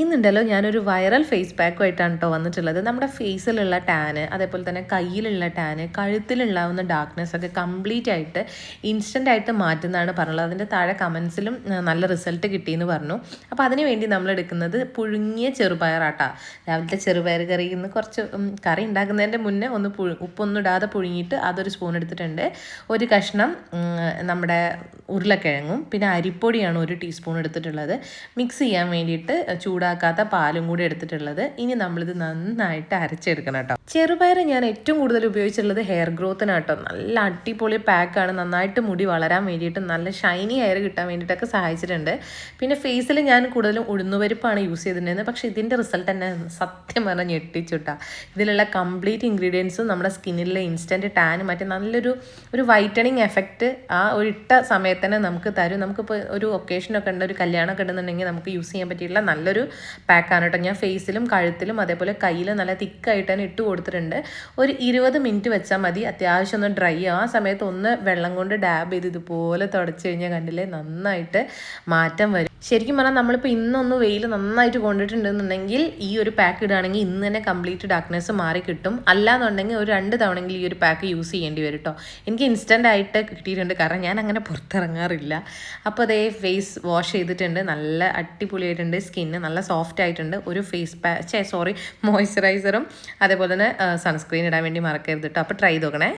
ഇന്നുണ്ടല്ലോ ഞാനൊരു viral face പാക്കുമായിട്ടാണ് കേട്ടോ വന്നിട്ടുള്ളത്. നമ്മുടെ ഫേസിലുള്ള ടാന്, അതേപോലെ തന്നെ കയ്യിലുള്ള ടാന്, കഴുത്തിലുണ്ടാവുന്ന ഡാർക്ക്നെസ് ഒക്കെ കംപ്ലീറ്റ് ആയിട്ട് ഇൻസ്റ്റൻ്റ് ആയിട്ട് മാറ്റുന്നതാണ് പറഞ്ഞത്. അതിൻ്റെ താഴെ കമൻസിലും നല്ല റിസൾട്ട് കിട്ടിയെന്ന് പറഞ്ഞു. അപ്പോൾ അതിന് വേണ്ടി നമ്മൾ എടുക്കുന്നത് പുഴുങ്ങിയ ചെറുപയറാട്ടാ. രാവിലത്തെ ചെറുപയർ കറി ഇന്ന് കുറച്ച് കറി ഉണ്ടാക്കുന്നതിൻ്റെ മുന്നേ ഒന്ന് ഉപ്പൊന്നും ഇടാതെ പുഴുങ്ങിയിട്ട് അതൊരു സ്പൂൺ എടുത്തിട്ടുണ്ട്. ഒരു കഷ്ണം നമ്മുടെ ഉരുളക്കിഴങ്ങും പിന്നെ അരിപ്പൊടിയാണ് 1 ടീസ്പൂൺ എടുത്തിട്ടുള്ളത്. മിക്സ് ചെയ്യാൻ വേണ്ടിയിട്ട് ചൂടാക്കാത്ത പാലും കൂടി എടുത്തിട്ടുള്ളത്. ഇനി നമ്മളിത് നന്നായിട്ട് അരച്ചെടുക്കണം കേട്ടോ. ചെറുപയർ ഞാൻ ഏറ്റവും കൂടുതൽ ഉപയോഗിച്ചിട്ടുള്ളത് ഹെയർ ഗ്രോത്തിനാട്ടോ. നല്ല അടിപൊളി പാക്കാണ്. നന്നായിട്ട് മുടി വളരാൻ വേണ്ടിയിട്ട് നല്ല ഷൈനി ഹെയർ കിട്ടാൻ വേണ്ടിയിട്ടൊക്കെ സഹായിച്ചിട്ടുണ്ട്. പിന്നെ ഫേസിൽ ഞാൻ കൂടുതലും ഉഴുന്നുപരിപ്പാണ് യൂസ് ചെയ്തിട്ടുണ്ടായിരുന്നത്. പക്ഷേ ഇതിൻ്റെ റിസൾട്ട് തന്നെ സത്യം പറഞ്ഞാൽ ഞെട്ടിച്ചുട്ടാ. ഇതിലുള്ള കംപ്ലീറ്റ് ഇൻഗ്രീഡിയൻസും നമ്മുടെ സ്കിന്നിലെ ഇൻസ്റ്റൻറ്റ് ടാൻ മറ്റേ നല്ലൊരു വൈറ്റനിങ് എഫക്റ്റ് ആ ഒരു ഇട്ട സമയത്ത് തന്നെ നമുക്ക് തരും. നമുക്കിപ്പോൾ ഒരു ഒക്കേഷനൊക്കെ ഉണ്ട്, ഒരു കല്യാണമൊക്കെ ഉണ്ടെന്നുണ്ടെങ്കിൽ നമുക്ക് യൂസ് ചെയ്യാൻ പറ്റിയിട്ടുള്ള നല്ലൊരു പാക്കാണ് കേട്ടോ. ഞാൻ ഫേസിലും കഴുത്തിലും അതേപോലെ കയ്യിലും നല്ല തിക്കായിട്ട് തന്നെ ഇട്ട് കൊടുത്തിട്ടുണ്ട്. ഒരു 20 മിനിറ്റ് വെച്ചാൽ മതി. അത്യാവശ്യം ഒന്ന് ഡ്രൈ ആ സമയത്ത് ഒന്ന് വെള്ളം കൊണ്ട് ഡാബ് ചെയ്ത് ഇതുപോലെ തുടച്ച് കഴിഞ്ഞാൽ കണ്ടില്ലേ നന്നായിട്ട് മാറ്റം വരും. ശരിക്കും പറഞ്ഞാൽ നമ്മളിപ്പോൾ ഇന്നൊന്ന് വെയിൽ നന്നായിട്ട് കൊണ്ടിട്ടുണ്ടെന്നുണ്ടെങ്കിൽ ഈ ഒരു പാക്ക് ഇടുകയാണെങ്കിൽ ഇന്ന് തന്നെ കംപ്ലീറ്റ് ഡാർക്ക്നെസ് മാറി കിട്ടും. അല്ലാന്നുണ്ടെങ്കിൽ ഒരു 2 തവണയെങ്കിലും ഈ ഒരു പാക്ക് യൂസ് ചെയ്യേണ്ടി വരും കേട്ടോ. എനിക്ക് ഇൻസ്റ്റൻ്റ് ആയിട്ട് കിട്ടിയിട്ടുണ്ട്, കാരണം ഞാൻ അങ്ങനെ പുറത്തിറങ്ങാറില്ല. അപ്പോൾ അതേ ഫേസ് വാഷ് ചെയ്തിട്ടുണ്ട്, നല്ല അടിപൊളിയായിട്ടുണ്ട്. സ്കിന്ന് നല്ല സോഫ്റ്റ് ആയിട്ടുണ്ട്. ഒരു മോയ്സ്ചറൈസറും അതേപോലെ തന്നെ സൺസ്ക്രീൻ ഇടാൻ വേണ്ടി മറക്കരുത് കേട്ടോ. അപ്പോൾ ട്രൈ ചെയ്ത് നോക്കണേ.